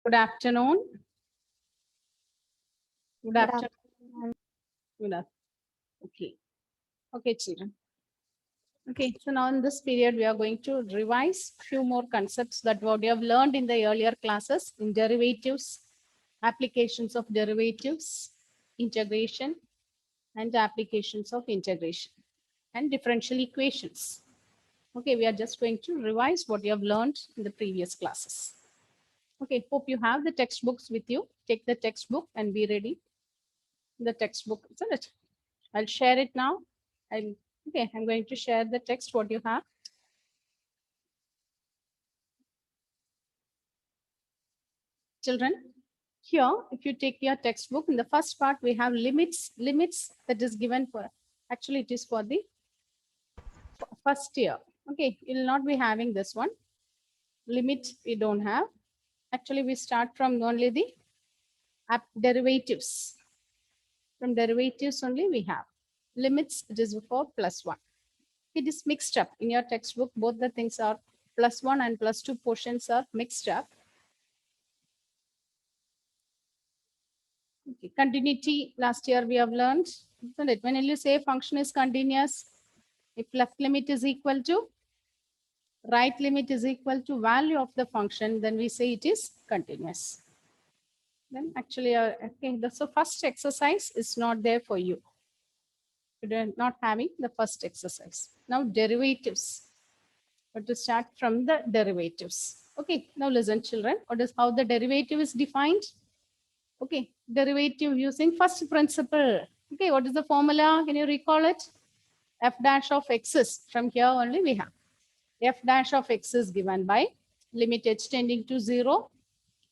Good afternoon. Good afternoon. Good afternoon. Okay. Okay, children. Okay, so now in this period, we are going to revise few more concepts that what we have learned in the earlier classes in derivatives, applications of derivatives, integration, and applications of integration, and differential equations. Okay, we are just going to revise what you have learned in the previous classes. Okay, hope you have the textbooks with you. Take the textbook and be ready. The textbook, isn't it? I'll share it now. I'm going to share the text what you have. Children, here, if you take your textbook, in the first part, we have limits that is given for, actually it is for the first year. Okay, you'll not be having this one. Limit we don't have. Actually, we start from only the derivatives. From derivatives only we have. Limits, it is for +1. It is mixed up. In your textbook, both the things are +1 and +2 portions are mixed up. Okay. Continuity, last year we have learned, isn't it? When you say function is continuous, if left limit is equal to right limit is equal to value of the function, then we say it is continuous. Then actually, okay, so first exercise is not there for you. You're not having the first exercise. Now derivatives. But to start from the derivatives. Okay, now listen children. What is how the derivative is defined? Okay, derivative using first principle. Okay, what is the formula? Can you recall it? F dash of x is, from here only we have. F dash of x is given by limit h tending to 0,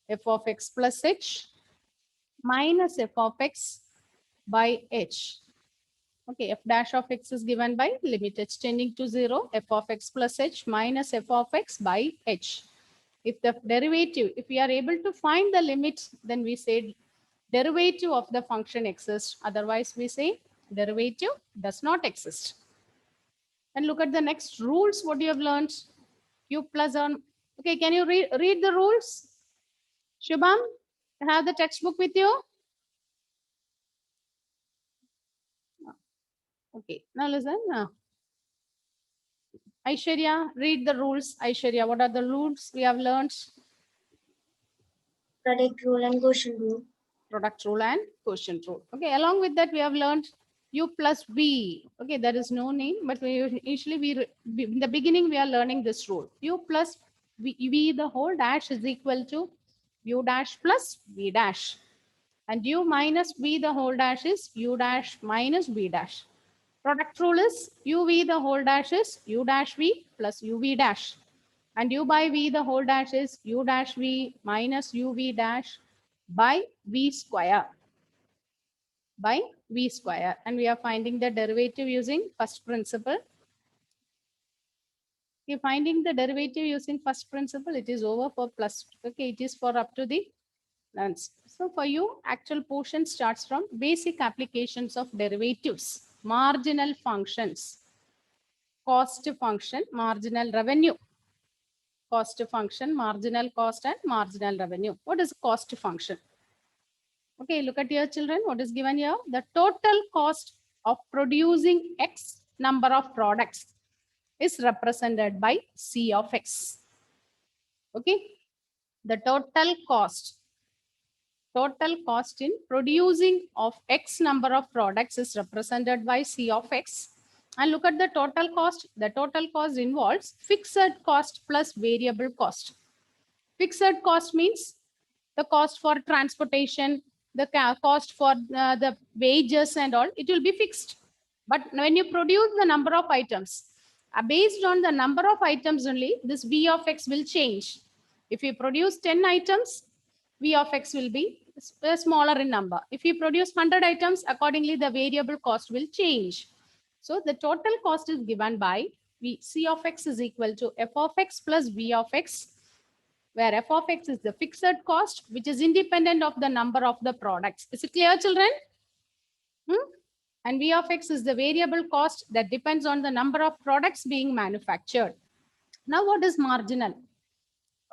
f of x plus h minus f of x by h. Okay, f dash of x is given by limit h tending to 0, f of x plus h minus f of x by h. If the derivative, if we are able to find the limit, then we say derivative of the function exists. Otherwise, we say derivative does not exist. And look at the next rules, what you have learned. Q plus on. Okay, can you read the rules? Shubham, have the textbook with you? Okay, now listen. Aishwarya, read the rules. Aishwarya, what are the rules we have learned? Product rule and quotient rule. Product rule and quotient rule. Okay, along with that, we have learned U plus V. Okay, there is no name, but we usually in the beginning we are learning this rule. U plus V the whole dash is equal to U dash plus V dash. And U minus V the whole dash is U dash minus V dash. Product rule is UV the whole dash is U dash V plus UV dash. And U by V the whole dash is U dash V minus UV dash by V square. By V square. And we are finding the derivative using first principle. If finding the derivative using first principle, it is over for plus. Okay, it is for up to the length. So for you, actual portion starts from basic applications of derivatives, marginal functions, cost function, marginal revenue. Cost function, marginal cost and marginal revenue. What is cost function? Okay, look at your children. What is given here? The total cost of producing X number of products is represented by C of X. Okay, the total cost in producing of X number of products is represented by C of X. And look at the total cost. The total cost involves fixed cost plus variable cost. Fixed cost means the cost for transportation, the cost for the wages and all, it will be fixed. But when you produce the number of items, based on the number of items only, this V of X will change. If you produce 10 items, V of X will be smaller in number. If you produce 100 items, accordingly, the variable cost will change. So the total cost is given by C of X is equal to F of X plus V of X, where F of X is the fixed cost, which is independent of the number of the products. Is it clear, children? And V of X is the variable cost that depends on the number of products being manufactured. Now, what is marginal?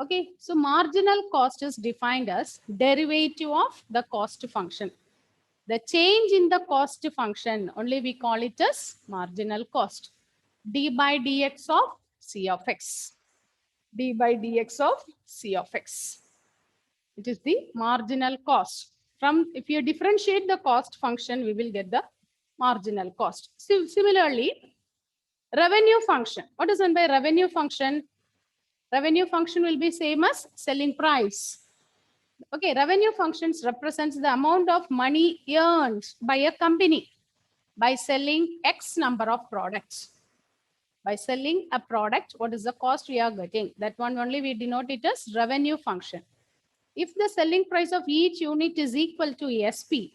Okay, so marginal cost is defined as derivative of the cost function. The change in the cost function, only we call it as marginal cost. D by dx of C of x. D by dx of C of x. It is the marginal cost. From, if you differentiate the cost function, we will get the marginal cost. So similarly, revenue function. What is meant by revenue function? Revenue function will be same as selling price. Okay, revenue functions represents the amount of money earned by a company by selling X number of products. By selling a product, what is the cost we are getting? That one only we denote it as revenue function. If the selling price of each unit is equal to SP,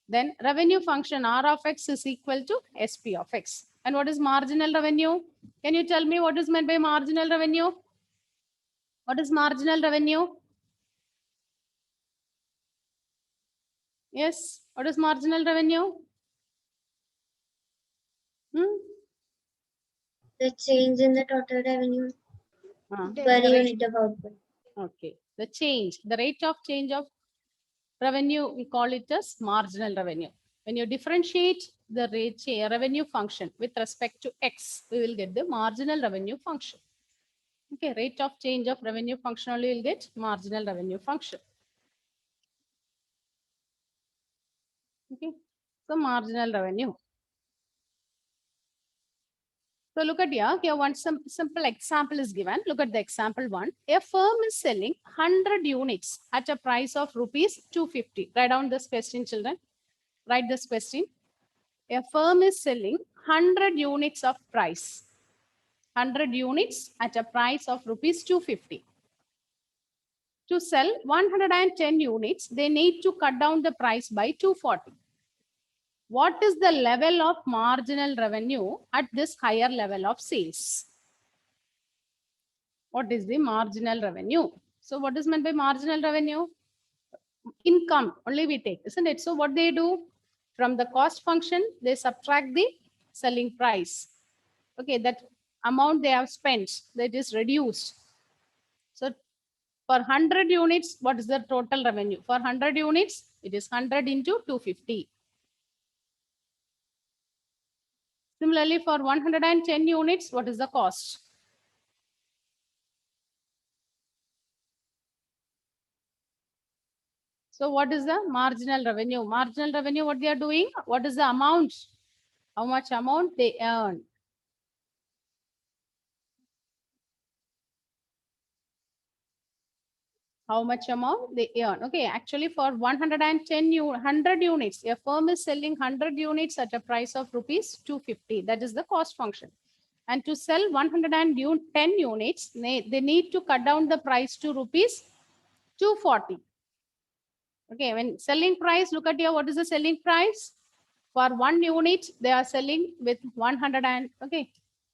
then revenue function R of X is equal to SP of X. And what is marginal revenue? Can you tell me what is meant by marginal revenue? What is marginal revenue? Yes, what is marginal revenue? Hmm? The change in the total revenue The per rate- unit of output. Okay, the change, the rate of change of revenue, we call it as marginal revenue. When you differentiate the rate revenue function with respect to X, we will get the marginal revenue function. Okay, rate of change of revenue function only will get marginal revenue function. Okay, so marginal revenue. So look at here. Here one simple example is given. Look at the example one. A firm is selling 100 units at a price of rupees 250. Write down this question, children. Write this question. A firm is selling 100 units of price. 100 units at a price of rupees 250. To sell 110 units, they need to cut down the price by 240. What is the level of marginal revenue at this higher level of sales? What is the marginal revenue? So what is meant by marginal revenue? Income only we take, isn't it? So what they do? From the cost function, they subtract the selling price. Okay, that amount they have spent, that is reduced. So for 100 units, what is the total revenue? For 100 units, it is 100 into 250. Similarly, for 110 units, what is the cost? So what is the marginal revenue? Marginal revenue, what they are doing? What is the amount? How much amount they earn? How much amount they earn? Okay, actually for 100 units, a firm is selling 100 units at a price of rupees 250. That is the cost function. And to sell 110 units, they need to cut down the price to rupees 240. Okay, when selling price, look at here, what is the selling price? For 1 unit, they are selling with 100 and, okay,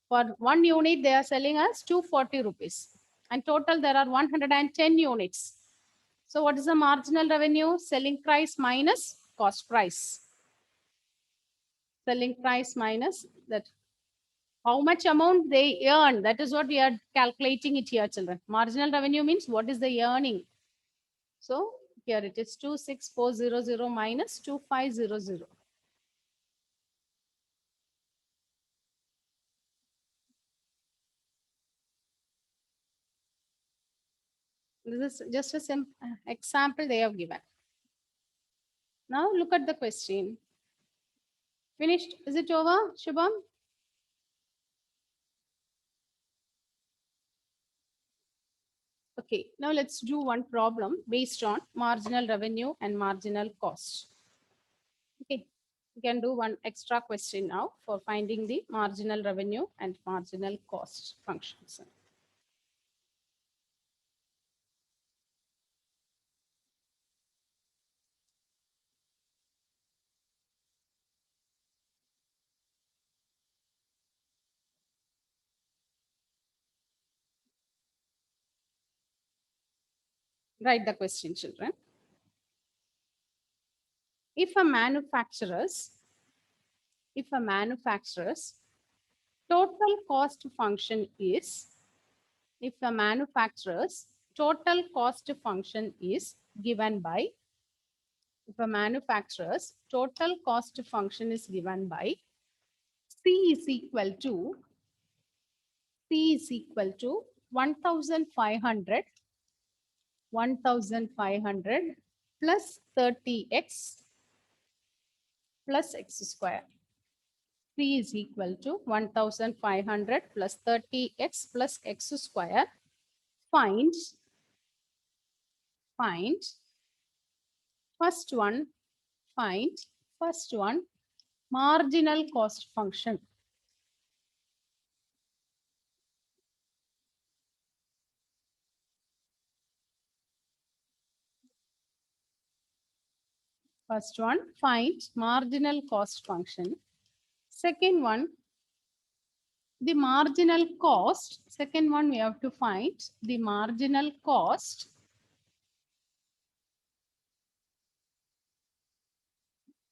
for 1 unit, they are selling as 240 rupees. And total, there are 110 units. So what is the marginal revenue? Selling price minus cost price. Selling price minus that. How much amount they earn? That is what we are calculating it here, children. Marginal revenue means what is the earning? So here it is 26400 minus 2500. This is just a simple example they have given. Now look at the question. Finished? Is it over, Shubham? Okay, now let's do one problem based on marginal revenue and marginal cost. Okay, we can do one extra question now for finding the marginal revenue and marginal cost functions. Write the question, children. If a manufacturer's total cost function is if a manufacturer's total cost function is given by, if a manufacturer's total cost function is given by C is equal to 1500 plus 30x plus x square. C is equal to 1500 plus 30x plus x square. Find first one, marginal cost function. First one, find marginal cost function. Second one, the marginal cost. Second one, we have to find the marginal cost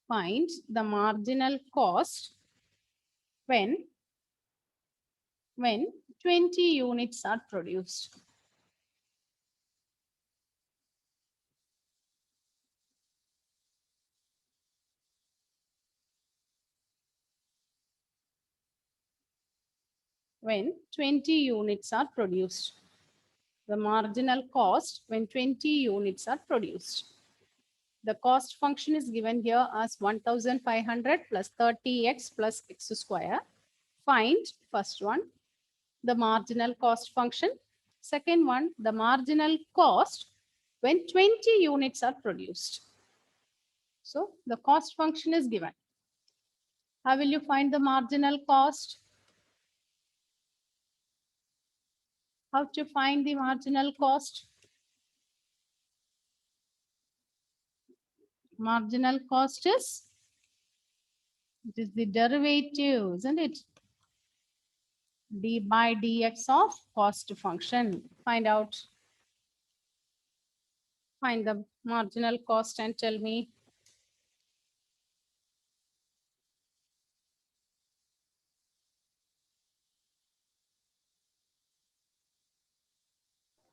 find the marginal cost when 20 units are produced. When 20 units are produced. The marginal cost when 20 units are produced. The cost function is given here as 1500 plus 30x plus x square. Find first one, the marginal cost function. Second one, the marginal cost when 20 units are produced. So the cost function is given. How will you find the marginal cost? How to find the marginal cost? Marginal cost is, it is the derivative, isn't it? D by dx of cost function. Find the marginal cost and tell me.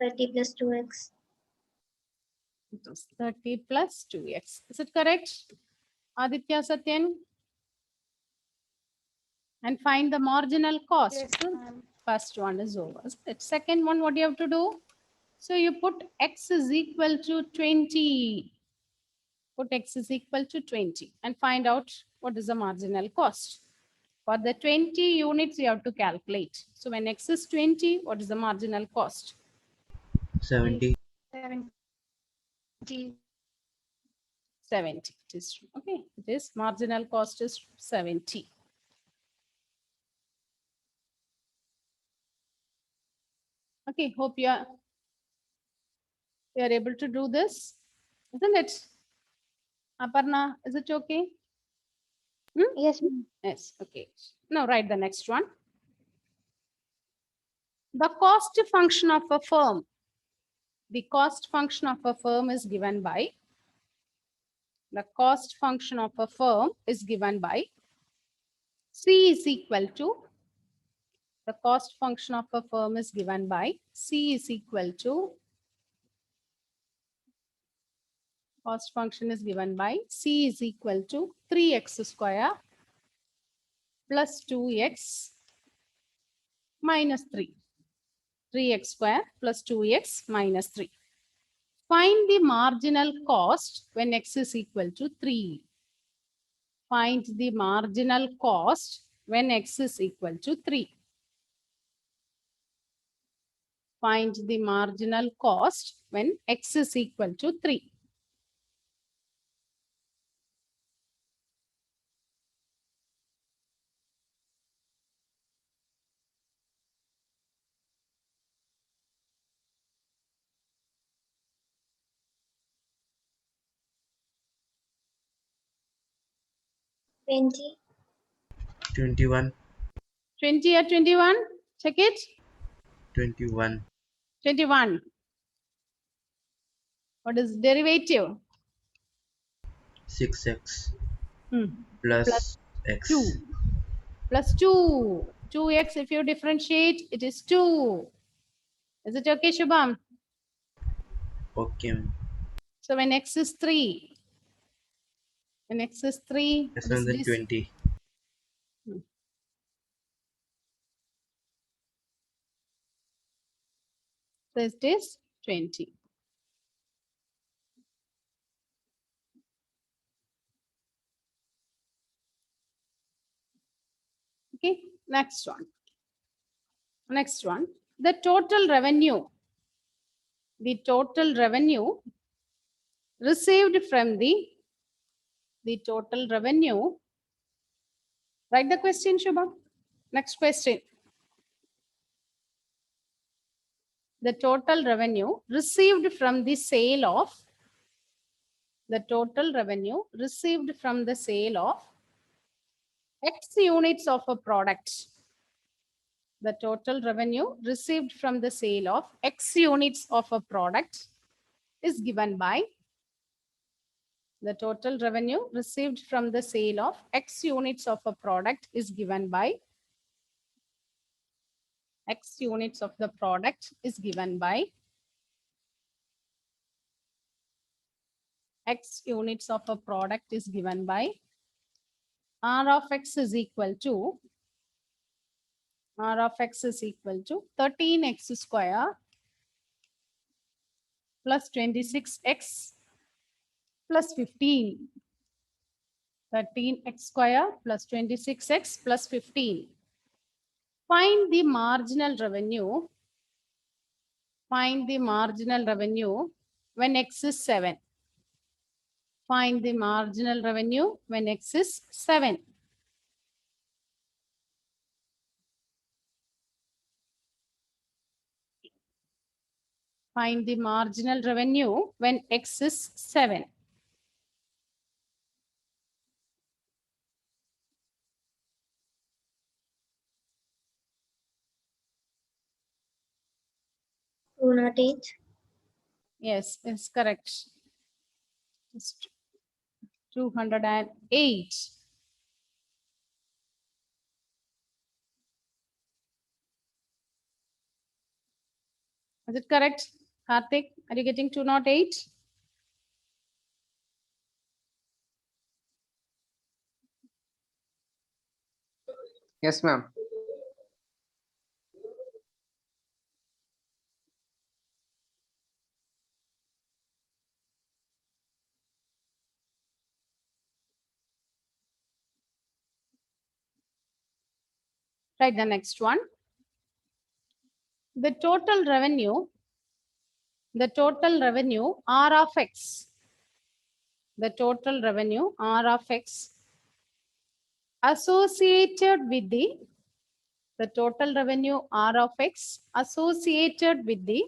Thirty plus 2x. It is 30 plus 2x. Is it correct? Aditya, Satyan? And find the marginal cost. Yes, ma'am. First one is over. Second one, what do you have to do? So you put x is equal to 20. Put x is equal to 20 and find out what is the marginal cost. For the 20 units, you have to calculate. So when x is 20, what is the marginal cost? 70. 70. 70. It is okay. It is marginal cost is 70. Okay, hope you are able to do this, isn't it? Aparna, is it okay? Yes, ma'am. Yes, okay. Now write the next one. The cost function of a firm. The cost function of a firm is given by, the cost function of a firm is given by C is equal to, the cost function of a firm is given by C is equal to, cost function is given by C is equal to 3x square plus 2x minus 3. 3x square plus 2x minus 3. Find the marginal cost when x is equal to 3. Find the marginal cost when x is equal to 3. Find the marginal cost when x is equal to 3. Twenty. 21. 20 or 21? Check it. 21. 21. What is derivative? 6x Hmm. plus x. 2 plus 2. 2x, if you differentiate, it is 2. Is it okay, Shubham? Okay, ma'am. So when x is 3, when x is 3, Yes, ma'am, then this 20. is 20. Okay, next one. Next one. The total revenue received from the total revenue. Write the question, Shubham. Next question. The total revenue received from the sale of X units of a product. The total revenue received from the sale of X units of a product is given by the total revenue received from the sale of X units of a product is given by X units of the product is given by X units of a product is given by R of X is equal to 13x square plus 26x plus 15. 13x square plus 26x plus 15. Find the marginal revenue. Find the marginal revenue when x is 7. Find the marginal revenue when x is 7. Find the marginal revenue when x is 7. Two not eight. Yes, it's correct. It's 208. Is it correct, Karthik? Are you getting 208? Yes, ma'am. Right, the next one. The total revenue R of X, the total revenue R of X associated with the total revenue R of X associated with the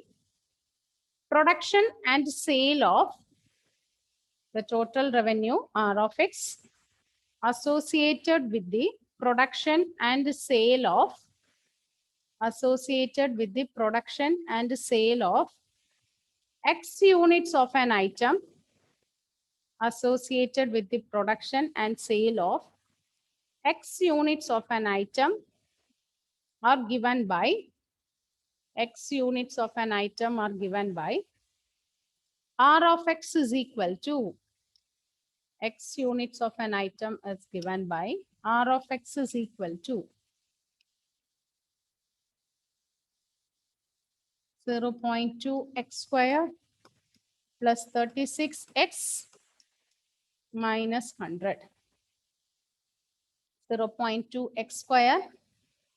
production and sale of the total revenue R of X associated with the production and sale of X units of an item associated with the production and sale of X units of an item are given by X units of an item are given by R of X is equal to X units of an item is given by R of X is equal to 0.2 x square plus 36x minus 100. 0.2 x square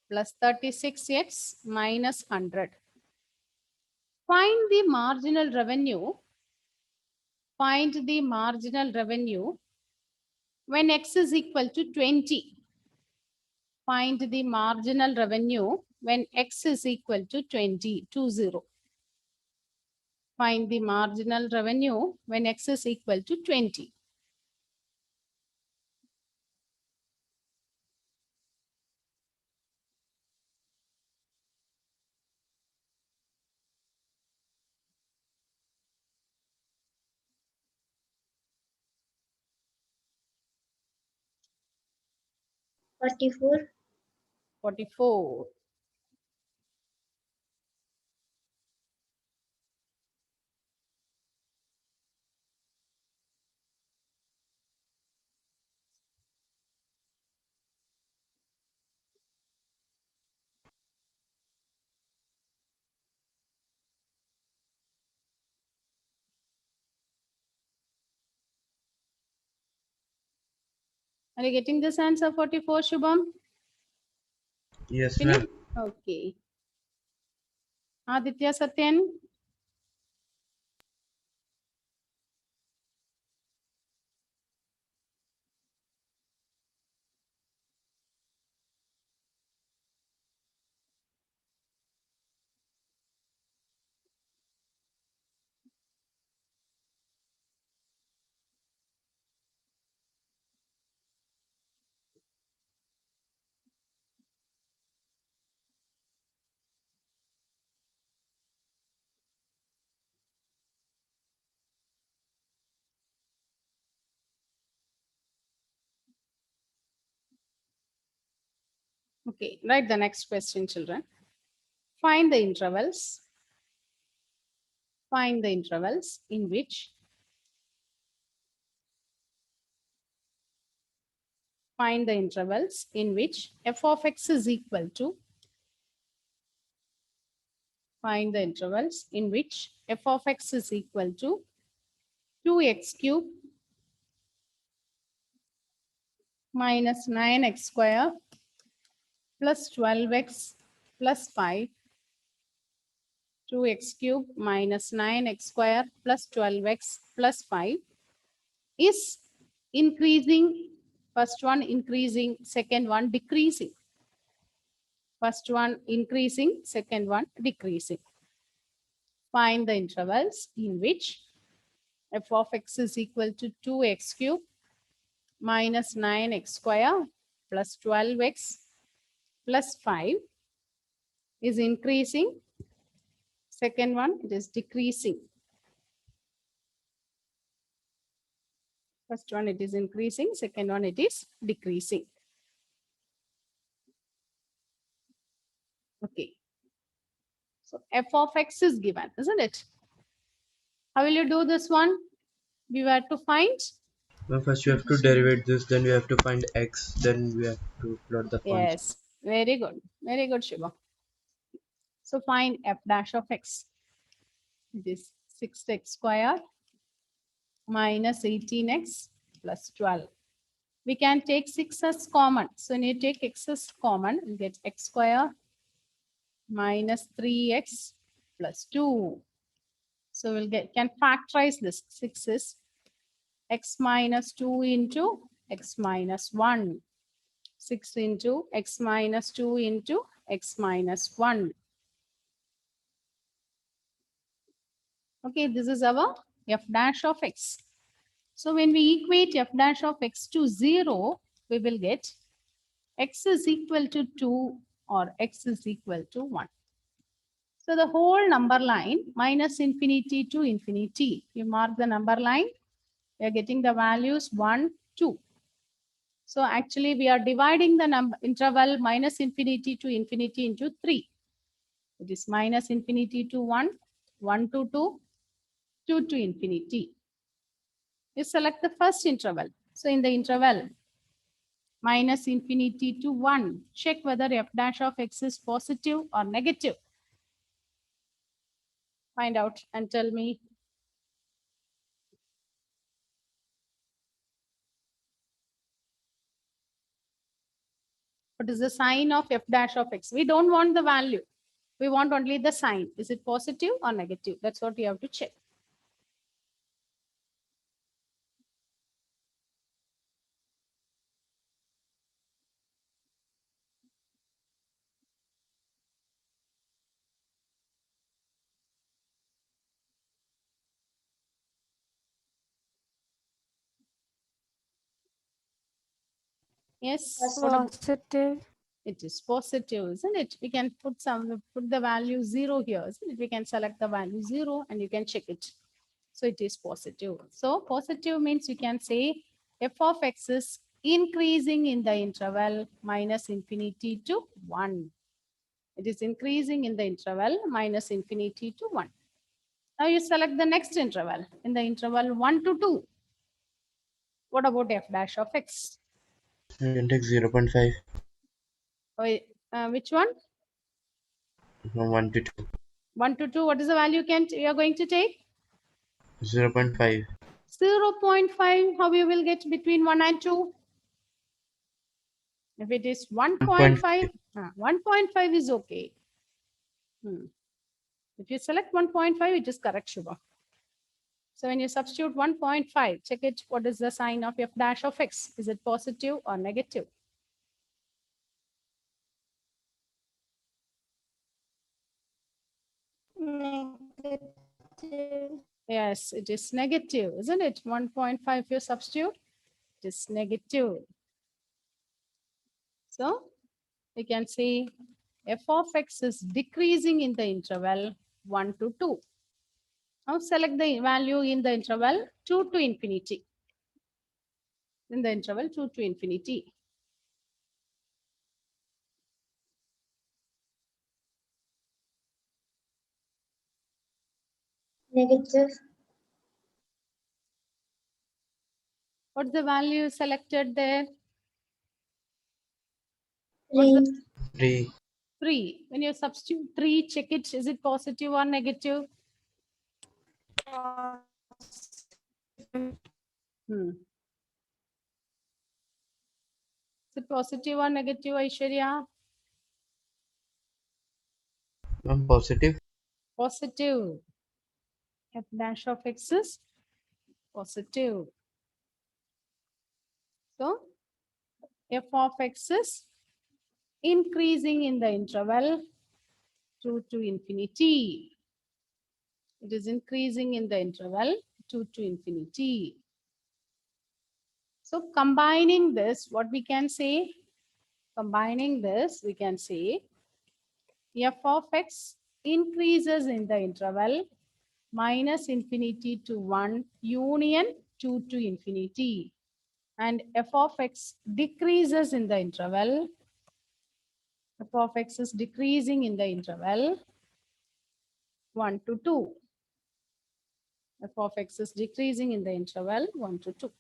plus 36x minus 100. Find the marginal revenue. Find the marginal revenue when x is equal to 20. Find the marginal revenue when x is equal to 20. Find the marginal revenue when x is equal to 20. Forty-four. 44. Are you getting this answer 44, Shubham? Yes, Finish? ma'am. Okay. Aditya Satyan? Okay, write the next question, children. Find the intervals. Find the intervals in which find the intervals in which f of x is equal to find the intervals in which f of x is equal to 2x cube minus 9x square plus 12x plus 5, 2x cube minus 9x square plus 12x plus 5 is increasing. First one increasing, second one decreasing. First one increasing, second one decreasing. Find the intervals in which f of x is equal to 2x cube minus 9x square plus 12x plus 5 is increasing. Second one, it is decreasing. First one, it is increasing. Second one, it is decreasing. Okay. So f of x is given, isn't it? How will you do this one? We were to find. Well, first you have to derivate this, then we have to find x, then we have to plot the function. Yes, very good. Very good, Shiva. So find f dash of x. It is 6x square minus 18x plus 12. We can take 6 as common. So when you take x as common, you get x square minus 3x plus 2. So we'll can factorize this. 6 is x minus 2 into x minus 1. 6 into x minus 2 into x minus 1. Okay, this is our f dash of x. So when we equate f dash of x to 0, we will get x is equal to 2 or x is equal to 1. So the whole number line minus infinity to infinity. You mark the number line, we are getting the values 1, 2. So actually we are dividing the number interval minus infinity to infinity into 3. It is minus infinity to 1, 1 to 2, 2 to infinity. You select the first interval. So in the interval minus infinity to 1, check whether f dash of x is positive or negative. Find out and tell me. What is the sign of f dash of x? We don't want the value. We want only the sign. Is it positive or negative? That's what you have to check. Yes. Positive. It is positive, isn't it? We can put the value 0 here, isn't it? We can select the value 0 and you can check it. So it is positive. So positive means you can say f of x is increasing in the interval minus infinity to 1. It is increasing in the interval minus infinity to 1. Now you select the next interval. In the interval 1 to 2. What about f dash of x? You can take 0.5, Which one? no, 1 to 2. 1 to 2. What is the value you are going to take? 0.5. 0.5. How you will get between 1 and 2? If it is 1.5. 1.5, 1.5 is okay. If you select 1.5, it is correct, Shubha. So when you substitute 1.5, check it. What is the sign of f dash of x? Is it positive or negative? Negative. Yes, it is negative, isn't it? 1.5, you substitute, it is negative. So we can see f of x is decreasing in the interval 1 to 2. Now select the value in the interval 2 to infinity. In the interval 2 to infinity. Negative. What's the value selected there? What's 3. the 3. 3? When you substitute 3, check it. Is it positive or negative? Is it positive or negative, Aishwarya? Positive. Positive. F dash of x is positive. So f of x is increasing in the interval 2 to infinity. It is increasing in the interval 2 to infinity. So combining this, what we can say? Combining this, we can say f of x increases in the interval minus infinity to 1 union 2 to infinity. And f of x decreases in the interval. F of x is decreasing in the interval 1 to 2. F of x is decreasing in the interval 1 to 2.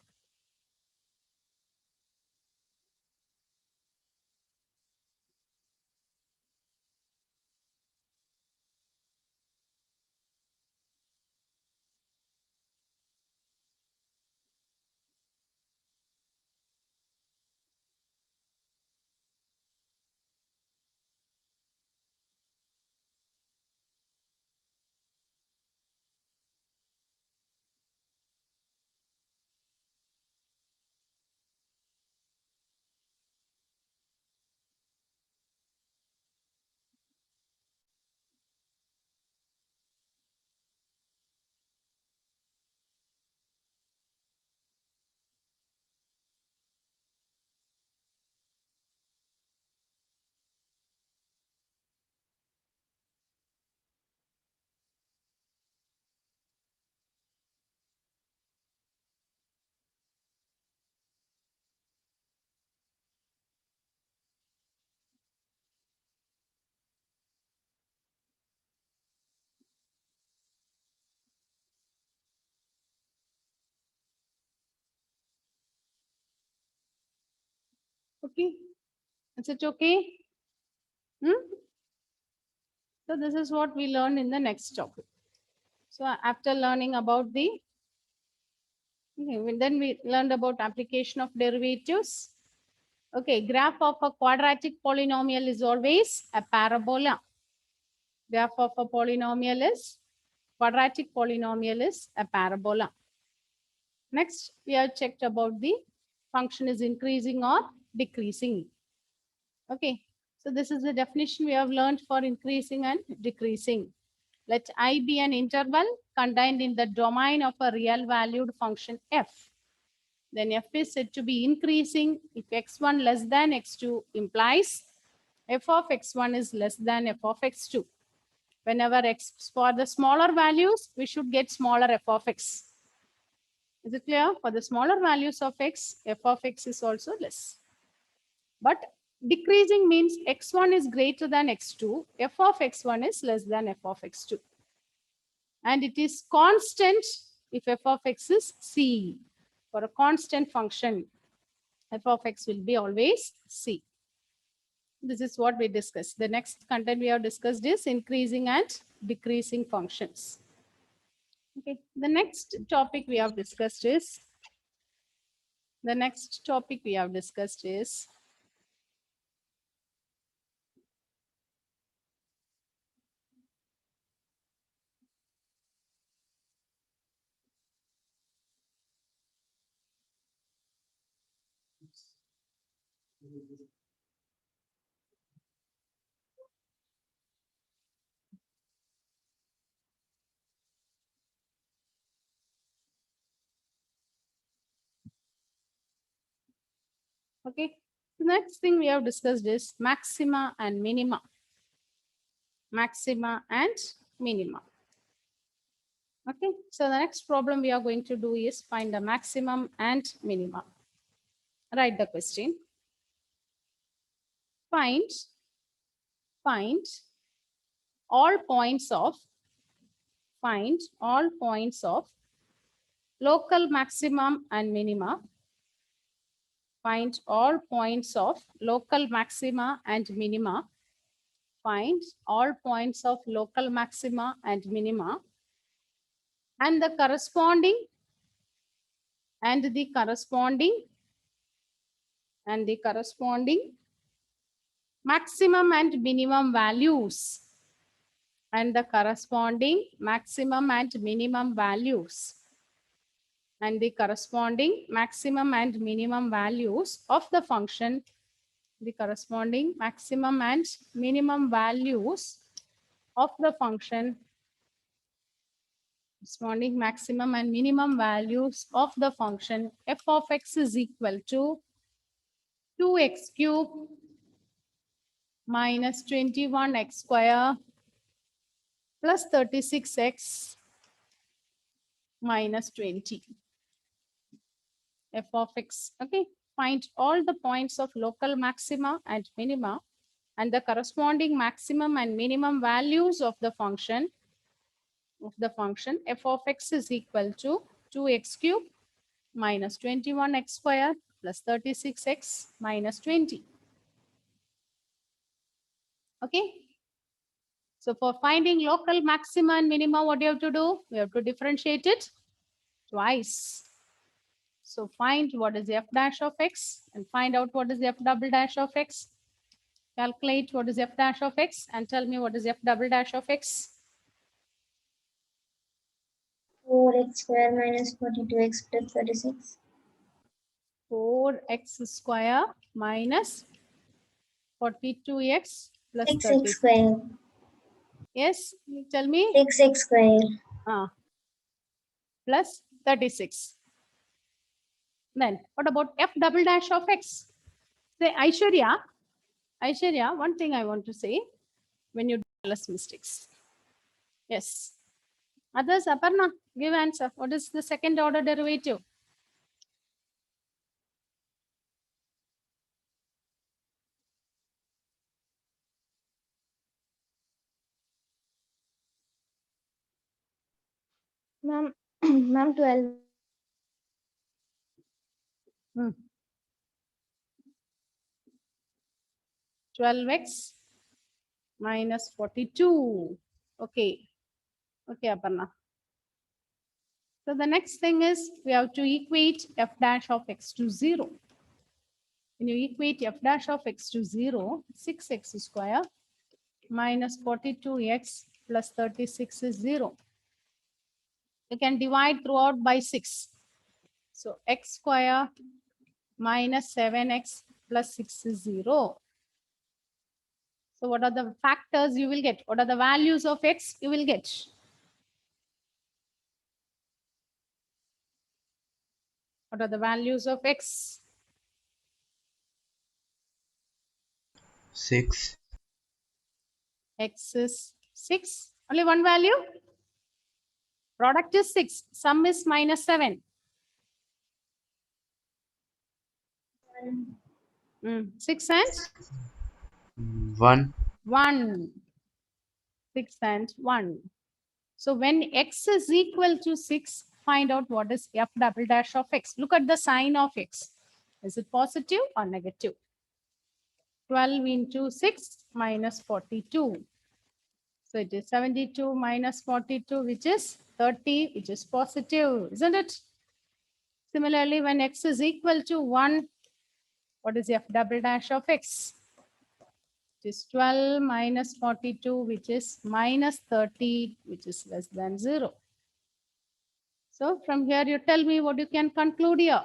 Okay. Is it okay? So this is what we learn in the next topic. So after learning about the, okay, then we learned about application of derivatives. Okay, graph of a quadratic polynomial is always a parabola. Graph of a polynomial is, quadratic polynomial is a parabola. Next, we have checked about the function is increasing or decreasing. Okay, so this is the definition we have learned for increasing and decreasing. Let I be an interval contained in the domain of a real valued function f. Then f is said to be increasing if x1 less than x2 implies f of x1 is less than f of x2. Whenever x for the smaller values, we should get smaller f of x. Is it clear? For the smaller values of x, f of x is also less. But decreasing means x1 is greater than x2, f of x1 is less than f of x2. And it is constant if f of x is c. For a constant function, f of x will be always c. This is what we discussed. The next content we have discussed is increasing and decreasing functions. Okay, the next topic we have discussed is Okay. The next thing we have discussed is maxima and minima. Maxima and minima. Okay. So the next problem we are going to do is find the maximum and minimum. Write the question. Find all points of local maximum and minima. Find all points of local maxima and minima. Find all points of local maxima and minima and the corresponding maximum and minimum values and the corresponding maximum and minimum values and the corresponding maximum and minimum values of the function, the corresponding maximum and minimum values of the function, corresponding maximum and minimum values of the function f of x is equal to 2x cube minus 21x square plus 36x minus 20. F of x. Okay. Find all the points of local maxima and minima and the corresponding maximum and minimum values of the function f of x is equal to 2x cube minus 21x square plus 36x minus 20. Okay. So for finding local maxima and minima, what do you have to do? We have to differentiate it twice. So find what is f dash of x and find out what is f double dash of x. Calculate what is f dash of x and tell me what is f double dash of x. 4x square minus 42x plus 36. 4x square minus 42x plus 6x 30. square. Yes, tell me. 6x square. Plus 36. Then what about f double dash of x? Say Aishwarya, one thing I want to say when you do less mistakes. Yes. Others, Aparna, give answer. What is the second order derivative? Ma'am, ma'am 12. 12x minus 42. Okay. Okay, Aparna. So the next thing is we have to equate f dash of x to 0. When you equate f dash of x to 0, 6x square minus 42x plus 36 is 0. You can divide throughout by 6. So x square minus 7x plus 6 is 0. So what are the factors you will get? What are the values of x you will get? What are the values of x? 6. X is 6. Only one value? Product is 6. Sum is minus 7. 6 and 1. 1. 6 and 1. So when x is equal to 6, find out what is f double dash of x. Look at the sign of x. Is it positive or negative? 12 into 6 minus 42. So it is 72 minus 42, which is 30, which is positive, isn't it? Similarly, when x is equal to 1, what is f double dash of x? It is 12 minus 42, which is minus 30, which is less than 0. So from here, you tell me what you can conclude here.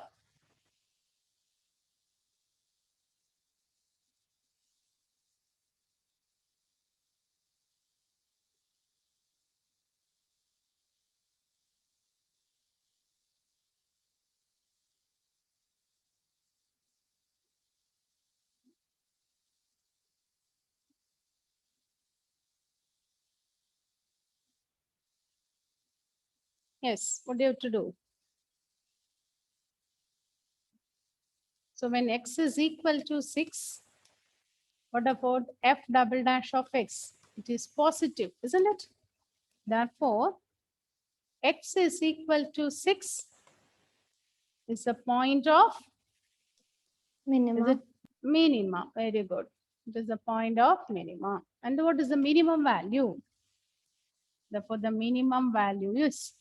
Yes, what do you have to do? So when x is equal to 6, what about f double dash of x? It is positive, isn't it? Therefore, x is equal to 6 is the point of, is Minimum. it minima? Very good. It is the point of minima. And what is the minimum value? Therefore, the minimum value is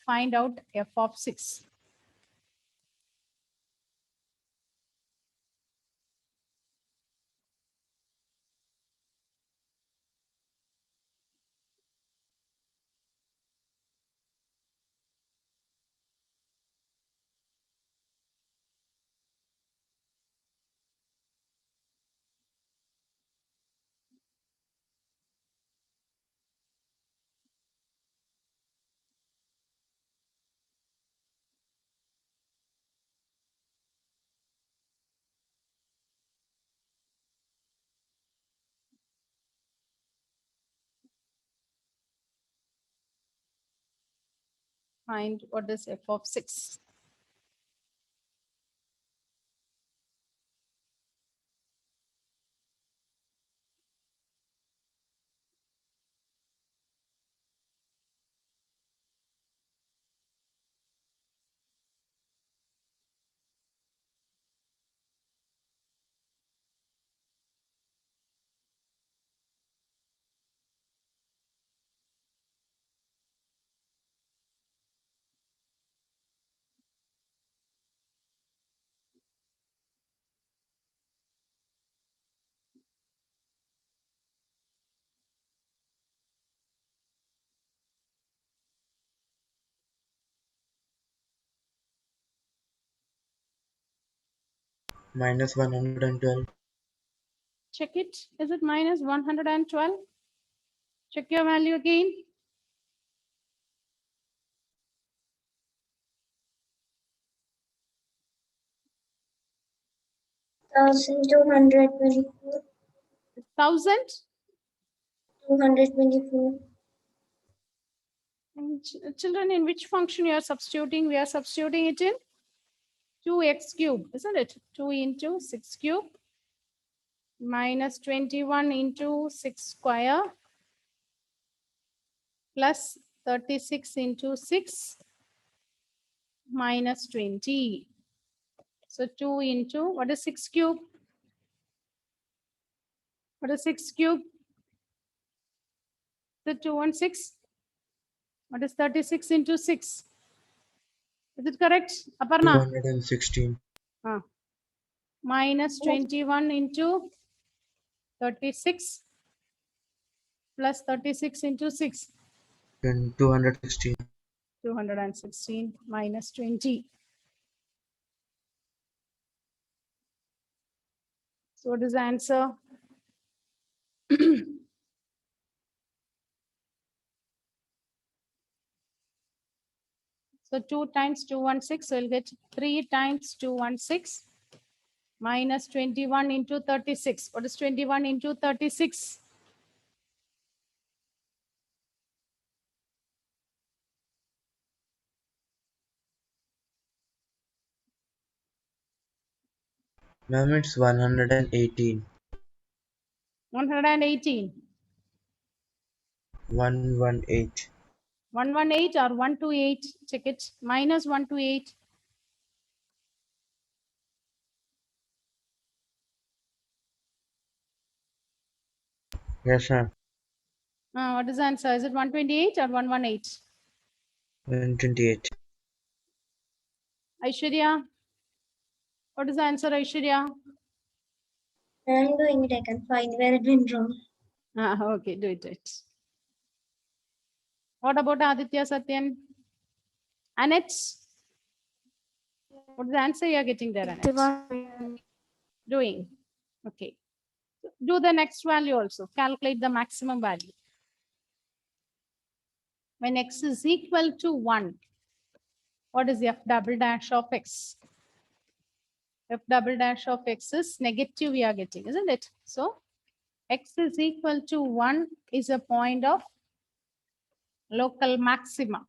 find out f of 6. Find what is f of 6. Minus 112. Check it. Is it minus 112? Check your value again. Thousand 224. 1000? 224. And children, in which function you are substituting? We are substituting it in 2x cube, isn't it? 2 into 6 cube minus 21 into 6 square plus 36 into 6 minus 20. So 2 into, what is 6 cube? What is 6 cube? The 2 and 6. What is 36 into 6? Is it correct, Aparna? 216. Minus 21 into 36 plus 36 into 6. 216. 216 minus 20. So what is the answer? So 2 times 216, we'll get 3 times 216 minus 21 into 36. What is 21 into 36? Ma'am, it's 118. 118. 118. 118 or 128? Check it. Minus 128. Yes, ma'am. What is the answer? Is it 128 or 118? 128. Aishwarya? What is the answer, Aishwarya? I'm doing it. I can find where it went wrong. Okay, do it. What about Aditya, Satyan? Annette? What is the answer you are getting there, Annette? Doing. Okay. Do the next value also. Calculate the maximum value. When x is equal to 1, what is f double dash of x? F double dash of x is negative we are getting, isn't it? So x is equal to 1 is a point of local maxima.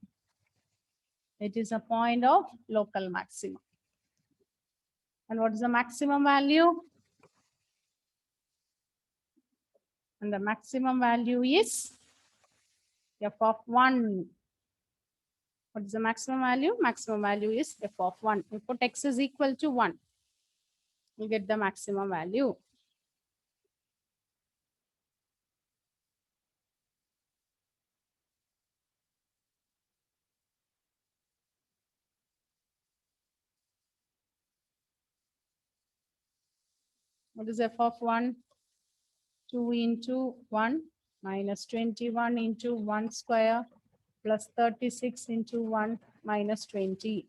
It is a point of local maxima. And what is the maximum value? And the maximum value is f of 1. What is the maximum value? Maximum value is f of 1. We put x is equal to 1. You get the maximum value. What is f of 1? 2 into 1 minus 21 into 1 square plus 36 into 1 minus 20.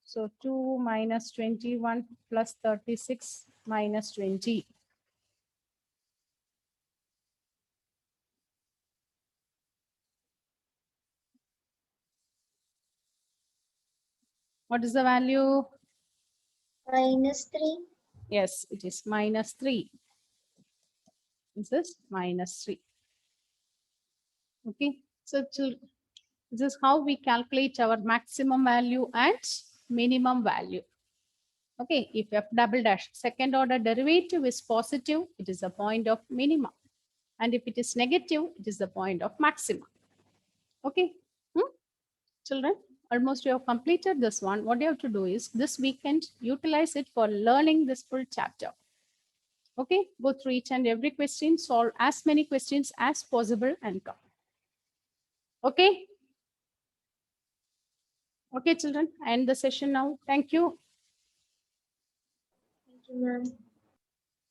So 2 minus 21 plus 36 minus 20. What is the value? -3. Yes, it is minus 3. This is minus 3. Okay, so this is how we calculate our maximum value and minimum value. Okay, if f double dash second order derivative is positive, it is the point of minimum. And if it is negative, it is the point of maximum. Okay, children, almost you have completed this one. What you have to do is this weekend, utilize it for learning this full chapter. Okay, go through each and every question, solve as many questions as possible and come. Okay. Okay, children, I end the session now. Thank you. Thank you, ma'am.